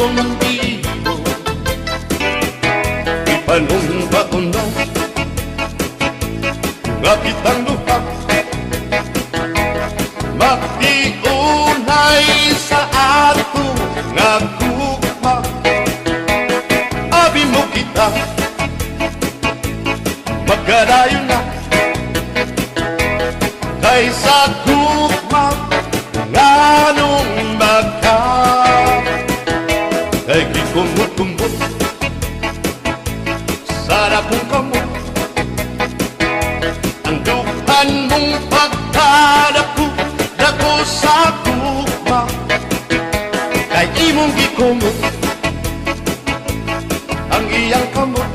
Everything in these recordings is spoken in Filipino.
kondido ipanumbaon na nga kitang duha magtiunay sa ato nga gugma abi mo kita magkadayon na kaysa gugma nganong magka kay gikumot-kumot sana kung kamot ang duhan mong pagkadako dako sa gugma kay imong gikumot ang iyang kamot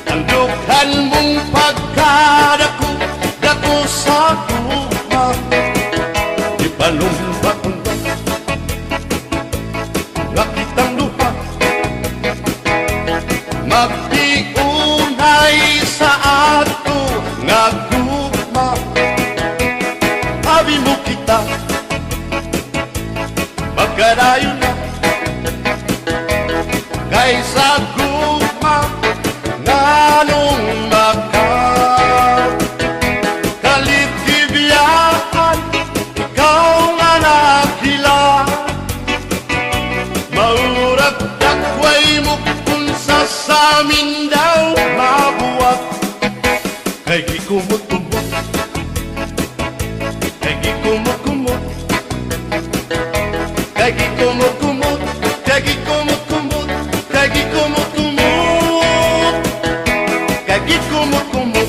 ang duhan mong pagkadako dako sa gugma ipalumba-umba nga kitang duha magtiunay sa ato nga gugma abi mo kita magkadayon na kaysa gugma nganong magka kalibdibiyaan ikaw nga nakila maurag dakway mo kung sa samin daw mabuwag kay gikumot-kumot kay gikumot-kumot kay gikumot-kumot kay gikumot-kumot kay gikumot-kumot kay gikumot-kumot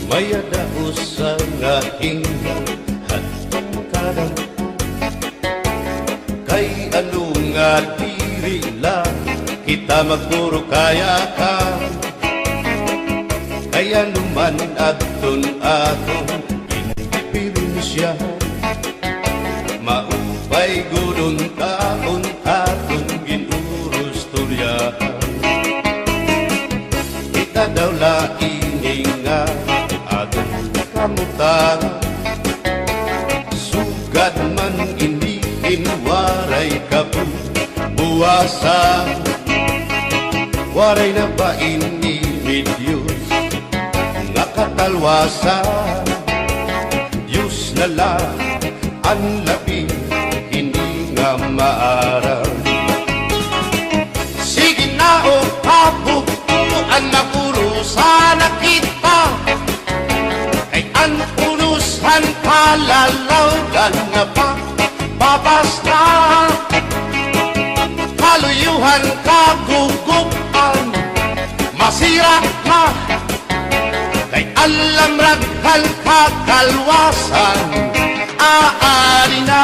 maya daos sa nga hinggan hatong kadang kay ano nga diri lang kita magpuro kaya ka kaya naman aton indipirensya maupay gudon taon aton ginurus tulyahan kita daw laing nga aton kamutan sugad man iniin waray kabuwasan waray na ba ini Diyos nga katalwasan Diyos na lang ang labing hindi nga maarang sige na o kabukuan na puro sana kita kay ang unusan palalawgan na pa babasta kaluyuhan kagugupan masira na kay alam raghal kakalwasan aari na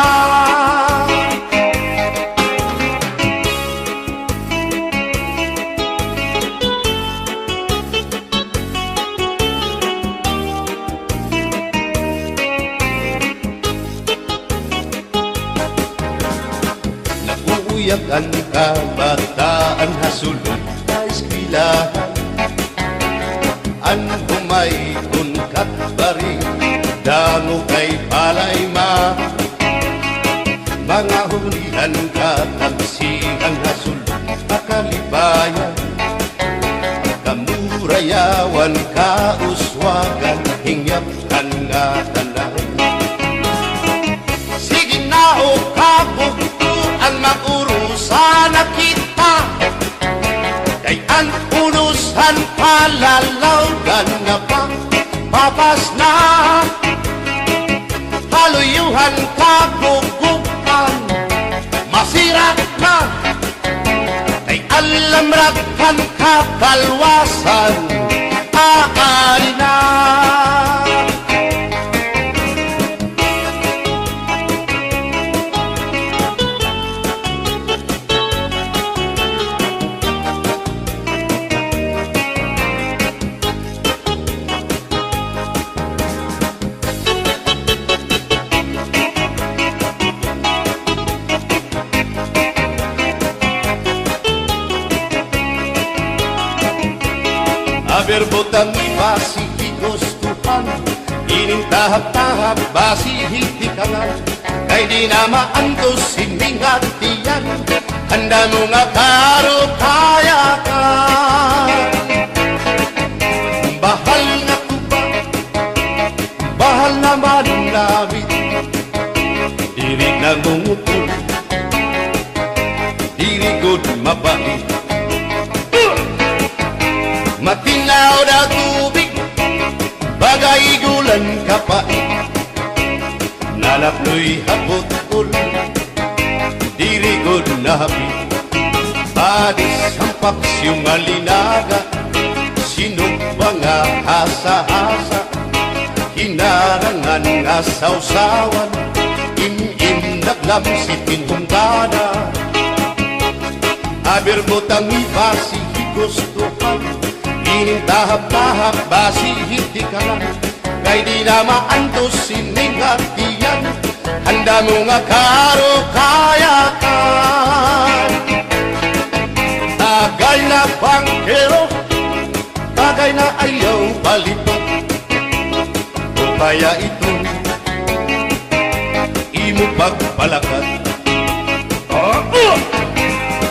nakuuyak ang kabataan hasulod na eskwelahan an humay kunkat bari dango kay palay mga hulihan katagsihan hasulod akalibayan kamurayawan kauswagan hingyapkan nga tanan sige na o kabugtuan magurusan na kita kay ang unusan palalawgan nga pa papas na haluyuhan kagugupan masira na kay alam raghal kakalwasan aari na Aber butang ibasi higustuhan, inintahap-tahap basi hitikangan, kay di na maantos siningatiyan, handa mo nga karo kaya ka. Bahal na tuba, bahal naman namin, diri nangungutol, diri good mabait. Matinaw na tubig, bagay gulan kapait, nalapnoy hapot-ul, diri good na hapit. Adis ang paksyong alinaga, sinumpa nga hasa-hasa, hinarangan nga sausawan, im-im naglamsitin hungkada. Aber butang ibasi higustuhan, inintahap-tahap basi hitikalan, kay di na maantos siningatiyan, handa mo nga karo kaya ka. Tagay na bangkero, tagay na ayaw palipad, o kaya ito imo pagpalakad.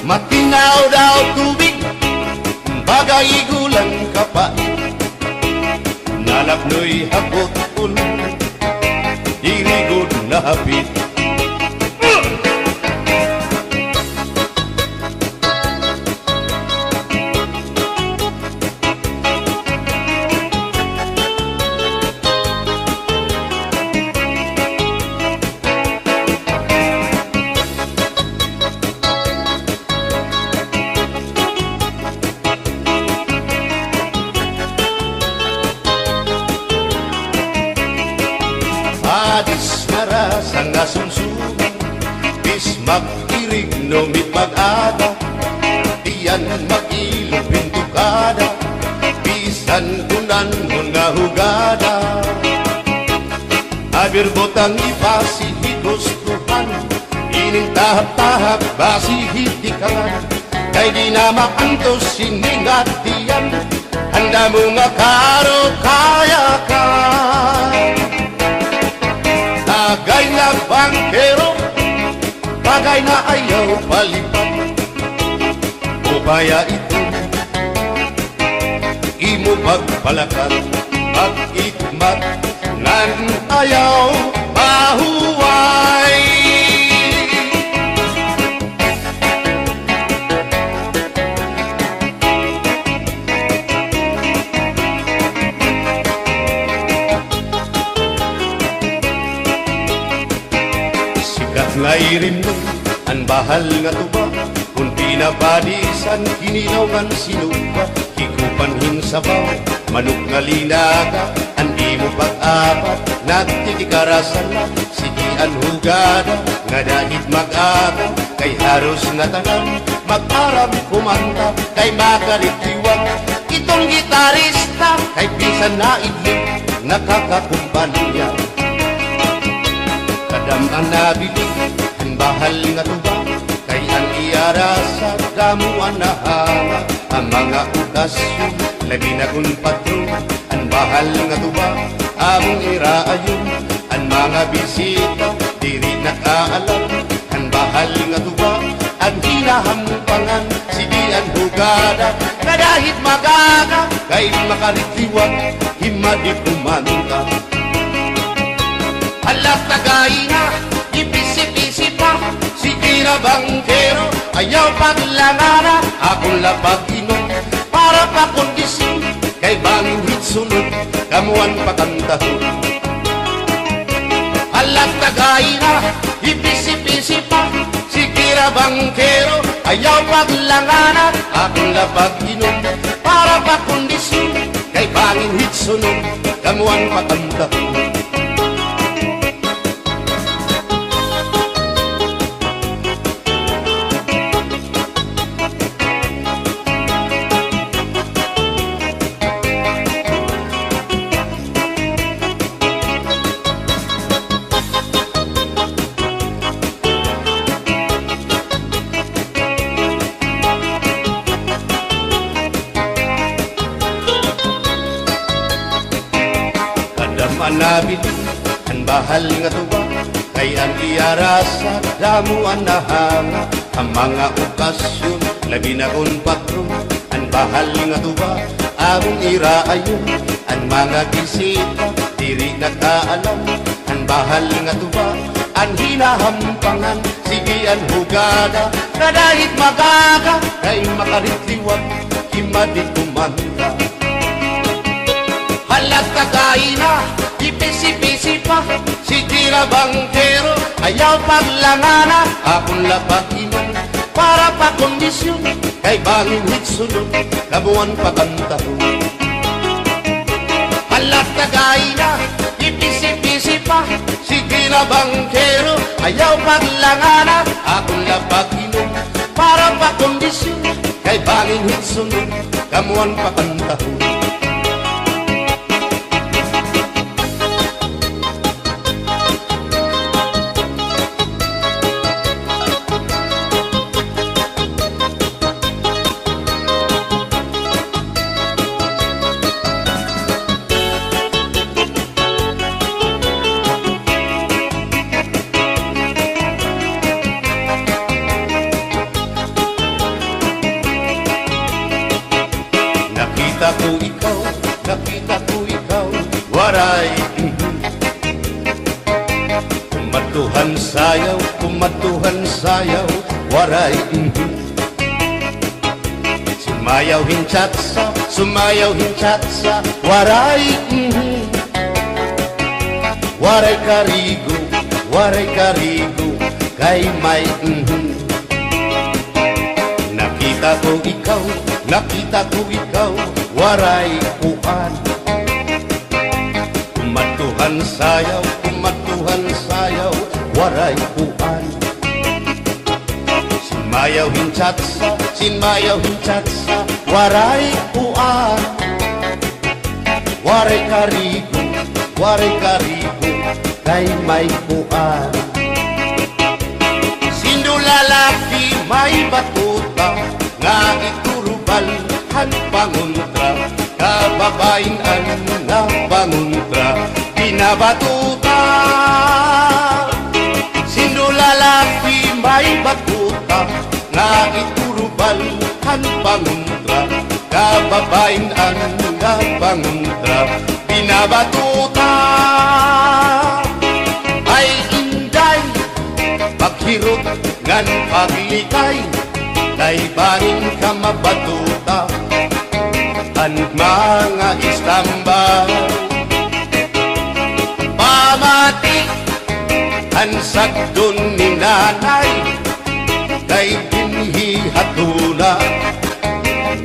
Matinaw daw tubig, bagay gulang kapait, nalapnoy hapot-ul, diri good na hapit. Adis narasang nasumsuman, bis mag-irig no may pag-ada, diyan mag-ilog pintukada, bisan kunan mo nga hugada. Aber botang ibasi higustuhan, inintahap-tahap basi hitikalan, kay di na maantos siningatiyan, handa mo nga karo kaya ka. Tagay na bangkero, bagay na ayaw palipad, o kaya ito imo pagpalakad, pag-ikmat nan ayaw mahuway. Ngairin mo, ang bahal nga tuba, kung pinabadisan, kinilawan sinuba, higupanhin sabaw, manok nga linaga, andi mo pag-apat, nagtitikarasan na, sigian hugada, nga dahit mag-aga, kay haros nga tanan, mag-aram kumanta, kay makaritiwag, itong gitarista, kay bisan na idlip, nakakakumpanya. Kadam ang nabili, ang bahal nga tuba, kay ang iarasa, damuan na hanga, ang mga okasyon, labi na kung patron, ang bahal nga tuba, among iraayon, ang mga bisita, diri nakaalam, ang bahal nga tuba, ang hinahampangan, sige ang hugada, kadahit magaga, kay makaritiwag, himadi pumanta. Alas tagay na, ipisi-pisi pa, sige na bangkero, ayaw paglangana, akong lapag-inom, para pa kondisyon, kay bangin hitsunod, kamuan patandahon. Alas tagay na, ipisi-pisi pa, sige na bangkero, ayaw paglangana, akong lapag-inom, para pa kondisyon, kay bangin hitsunod, kamuan patandahon. manabili ang bahal nga tuba, kay ang iyarasa damo ang nahanga. Ang mga okasyon, labi na kung patron, ang bahal nga tuba, among iraayon. Ang mga bisita, diri nakaalam, ang bahal nga tuba, ang hinahampangan, sige ang hugada, na dahit magaga, kay makaritliwag, himadit kumanda. Halat kagaina, ipisi-pisi pa, si tira bangkero, ayaw paglangana, akong labakiman, para pa kondisyon, kay bangin hitsunod, kabuan pakantaho. Halat kagaina, ipisi-pisi pa, si tira bangkero, ayaw paglangana, akong labakiman, para pa kondisyon, kay bangin hitsunod, kabuan pakantaho. Nakita ko ikaw, waray. Kumatuhan sayaw, waray. Sumayaw hinchatsa, waray. Waray karigo, kay may. Nakita ko ikaw, waray uan. Kumatuhan sayaw, waray uan. Sinmayaw hinchatsa, waray uan. Waray karigo, kay may uan. Sindulalaki may batuta, nga iturubal han panguntra, kababayan na panguntra, pinabatuta. Sindulalaki may batuta, nga iturubal han panguntra, kababayan na panguntra, pinabatuta. Ay inday, paghirot ngan paglikay, kay bangin ka mabatuta, ang mga istambay. Pamati ang sagdon ni nanay, kay dinhi hatula,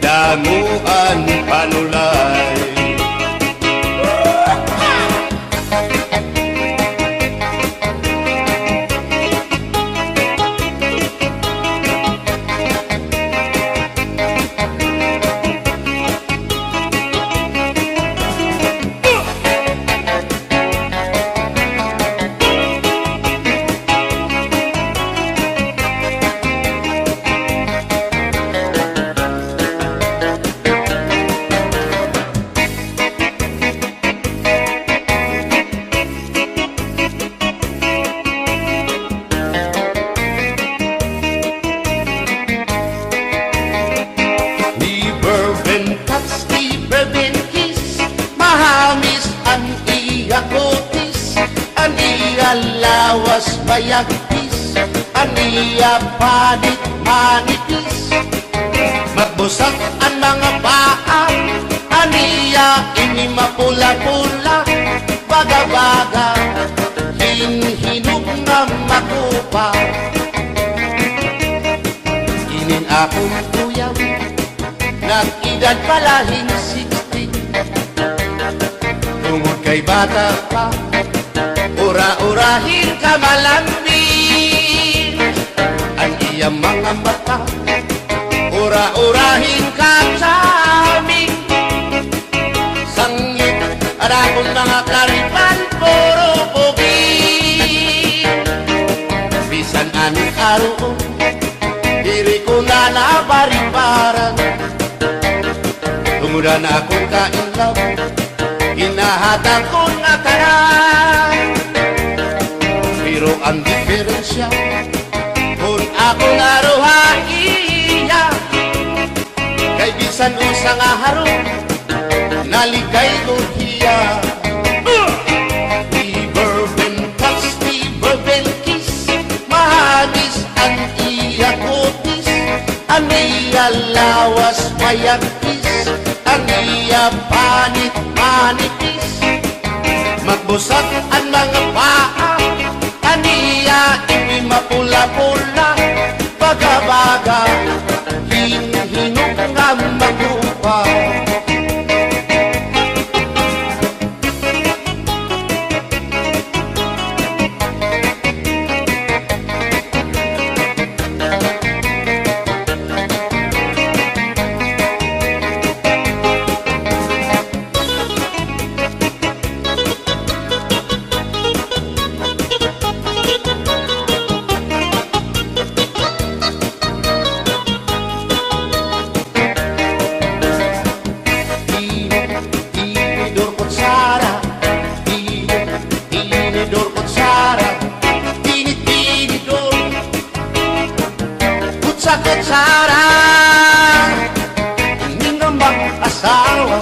damuan panulay. Lawas mayagpis, aniya panit manipis, magbusak ang mga paa, aniya ini mapula-pula, baga-baga, hinhinug na makupa. Inin akong kuyaw, nag-edad palahin 60, tungod kay bata pa, ura-urahin ka malambing, ang iyang mga mata, ura-urahin ka sa aming sangit, at akong mga karipan, puro pugi. Bisan anong araw, diri ko na nabaribaran, tumudan akong kainlaw, hinahatag ko na tanan. ang diferensya. Kung ako naruha iya, kay bisan usa nga harong naligay ko hiya. Never been touched, never been kissed, mahagis ang iya kutis, ang iya lawas mayagkis, ang iya panit manipis, magbusat ang mga paa, ang iya ito'y mapula-pula, baga-baga hinhinok nga magupa. Kutsara, hindi nga mag-asawa,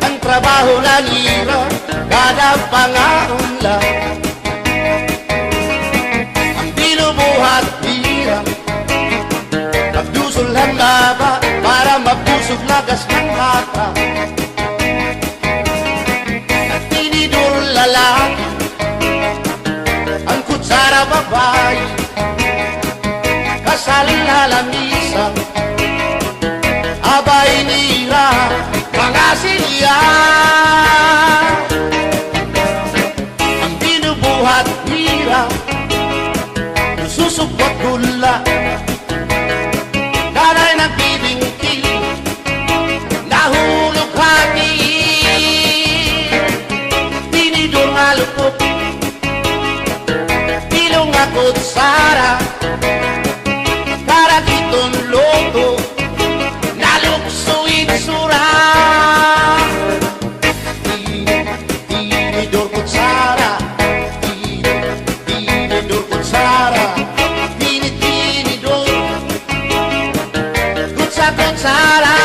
ang trabaho na nila, kada pangaunla, ang binubuhat nila, magdusol ang laba, para mabusog lagas ng mata, ang tinidor lalaki, ang kutsara babae, kasaling lalamisan, abay nila mga silya. Ang binubuhat nila, susupot gula, nanay nagbibingkil, nahulog hati, tinidor nga lupot, ilong nga kutsara, kitong loto, naluksuin sura. Tinidor kutsara, tinidor kutsara, tinidor kutsara.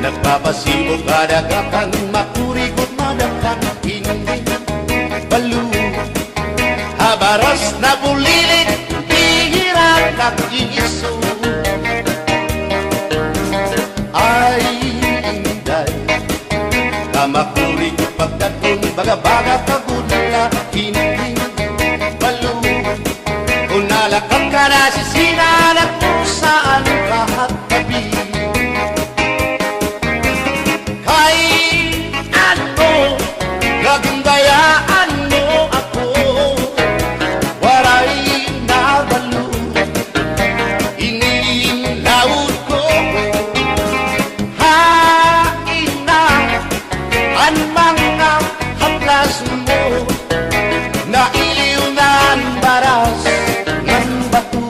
Nagpapasibog kadagatan, makurikot madagkan, hindi balo. Habaras na bulilit, bihirang kakiso. Ay inday, kamakurikot pagkatun, baga-baga kagudla, hindi balo. Kung nalakang ka na sisinanak mo saan kahat tabi, gagandayaan mo ako, waray na balo, inilaot ko, hain na ang mga haplas mo, nailiw na ang baras ng bato.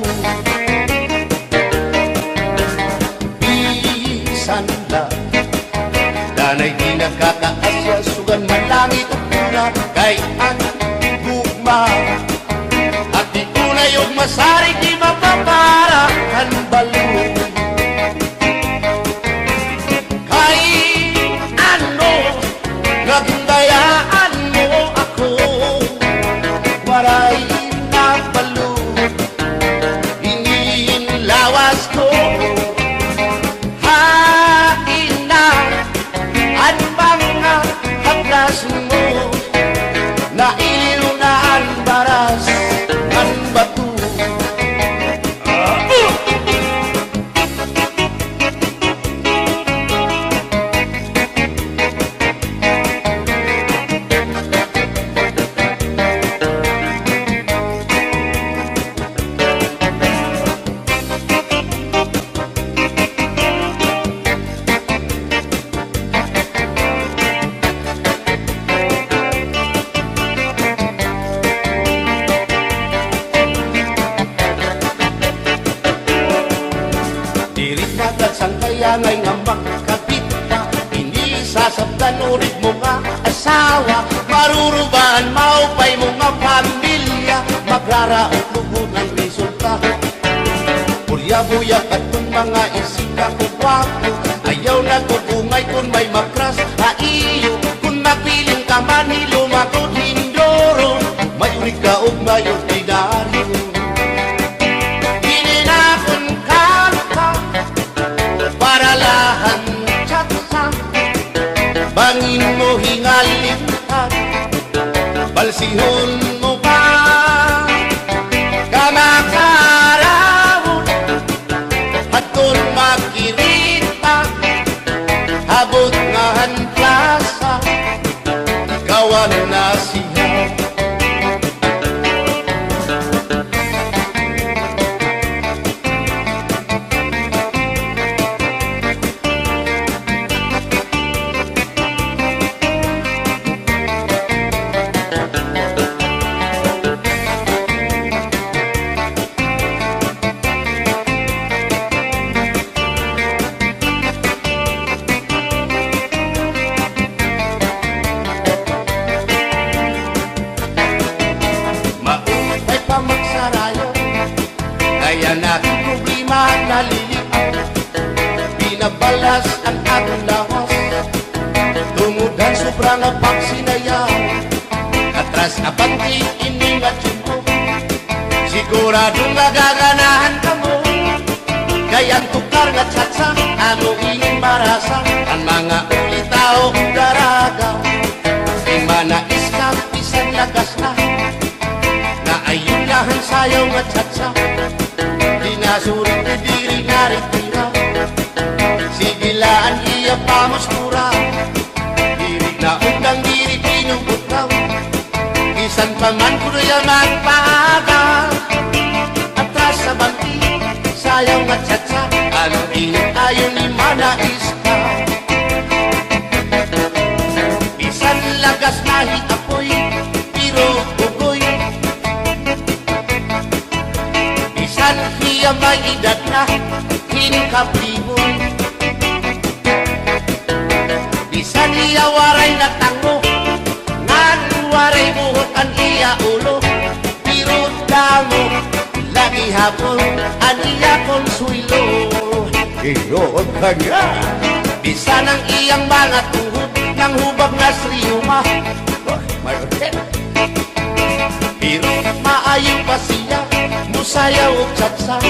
Bisan lang, danay di nakakaasya, sugan man langit o pula, kay ang gugma. At di una yung masarig, di mapapara ang balo. Kay ano, nagundayaan mo ako, waray na balo, hingin lawas ko. Mo na iliw na ang baras ng bato. agad sang kaya ngay nga magkapit ka. Hindi sasabtan ulit mo nga asawa, marurubaan maupay mo nga pamilya, magraraot lugod ng resulta. Bulya-buyak at kung mga isika ko gwapo, ayaw na kugungay kung may makras haiyo. Kung mapiling ka man hilumakot hindoro, may unig ka o may ordinaryo. Hininakon ka para lahan tsatsa, bangin mo hingalintan, balsihon mo pa kamakarawon at kung makirita habot nga hanplasa kawan na siya. Kaya natin problema nalilip, binabalas ang ating lawas, tumudan sobrang na pagsinayaw, atras abanti iningat yun mo, siguradong magaganahan ka mo. Kayang tukar nga tsatsa, ano ingin marasa, ang mga ulitao daragaw, ay manais ka pisan lagas na ayun lahan sayaw nga tsatsa, dinasurit na diri naritira, sigilaan iya pamuskura, diri na undang diri pinubutraw, isan pa man kuya magpaaga, atras sa bangki sayaw nga tsatsa, ano init ayon ni manais ka. Isan lagas nahi apoy, pero ugoy, isan hiya may edad na hinkapribon, isan hiya waray na tango, ngan waray buhok ang iya ulo, pero damo lagi hapon ang iya konsuelo. Iyon ka nga, bisan ang iyang mga tuhod ng hubag na sriyuma, may orken, pero maayo pa siya musayaw o tsatsa.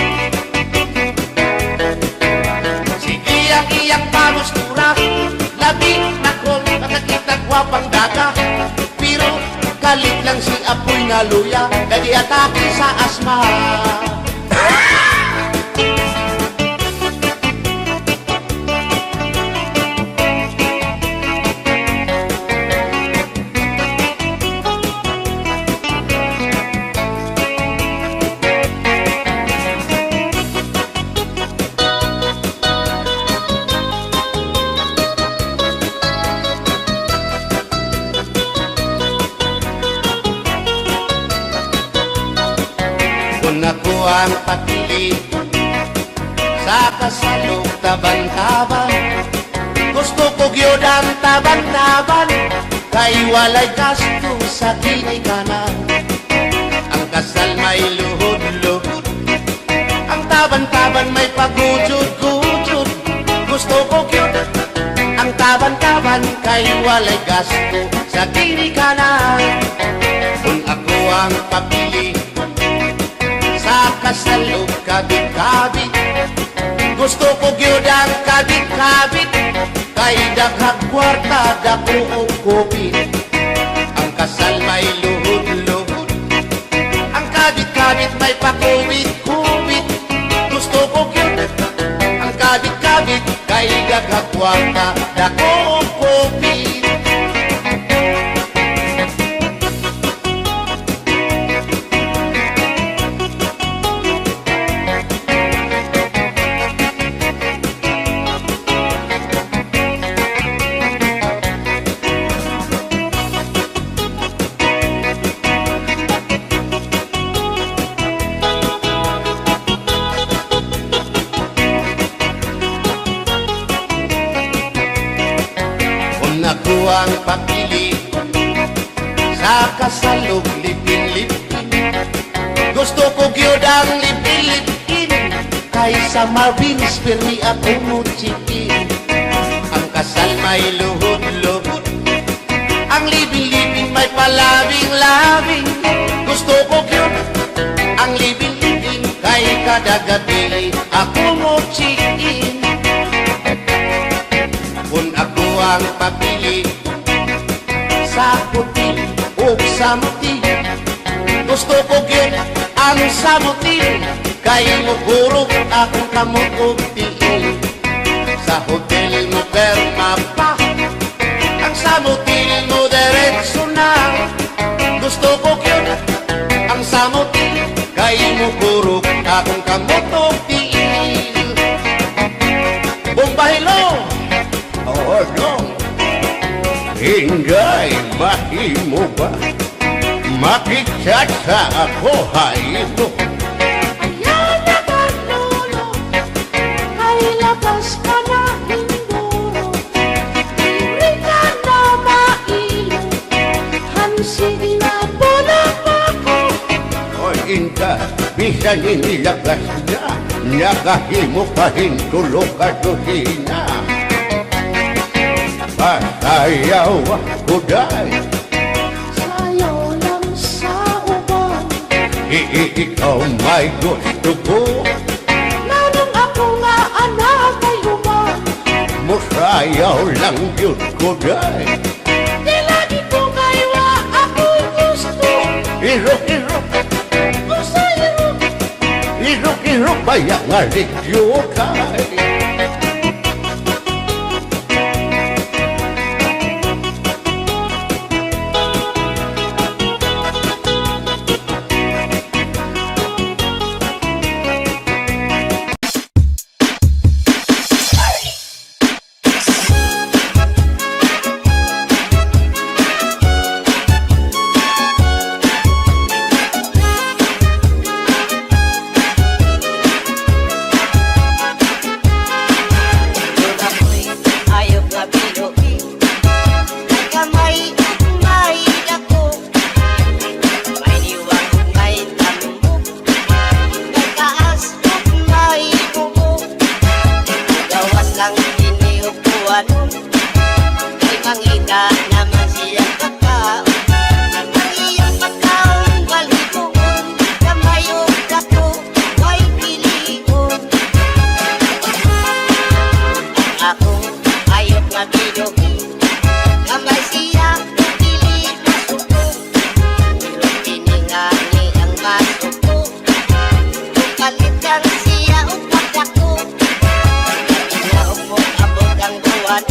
Si iyang pamustura, labi na kong nakakita gwapang daga, pero kalit lang si apoy na luya, kadi atake sa asma. Kung ako ang papili sa kasalog taban-taban, gusto ko gyud ang taban-taban, kay walay gasto sa kinikanan. Ang kasal may luhod-luhod, ang taban-taban may pagujud-gujud, gusto ko gyud ang taban-taban, kay walay gasto sa kinikanan. Kung ako ang papili sa kasalog kabit-kabit, gusto ko gyud ang kabit-kabit, kay daghang kwarta dako og kupit. Ang kasal may luhod-luhod, ang kabit-kabit may pakubit-kubit, gusto ko gyud ang kabit-kabit, kay daghang kwarta dako og kupit. ang papili sa kasalog lipin-lipin. Gusto ko gyud ang lipin-lipin kaysa Marvin's Permi ako mo chikin. Ang kasal may luhod-luhod, ang libing-libing may palabing-labing. Gusto ko gyud ang libing-libing kay kada gabi ako mo chikin. Kung ako ang papili sa puti o samuti, gusto ko gyud ang samuti kay mugurog akong kamot og tiil. Sa hotel mo perma pa, ang samuti mo diretso na. Gusto ko gyud ang samuti kay mugurog akong kamot og tiil. Bumbahilo! Oh no! Ingay, mahimo ba? Makichat sa ako, haymo. Ayaw na ganolo, kay labas ka na hinduro. Diri ka na mailo, hansig na bulag ako. O inka, bisan inilagas na, nakahimo kahintulog ka tuhina. Pasayaw ako dahil Sayaw lang sa uban, ikaw may gusto ko. nanong ako nga anak ay human. Musayaw lang yun ko dahil Di lagi ko kaywa ako'y gusto. irok-irok, Usay-irok, irok-irok kaya nga ligyo kay. Ayok na binuhi, kamay may dako, may liwang may tambok, nagkaas may bubo, gawas lang iniupuan, ay mangita naman siya kakao, ang iyong pagkaon balikoon, kamay o dako, may pilion. Akong ayok na binuhi, kamay siya pili na suko, pero tiningani ang masuko, kung kalitan siya o pagdako, inaog mo abot ang buwan,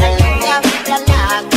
Dalagang dalaga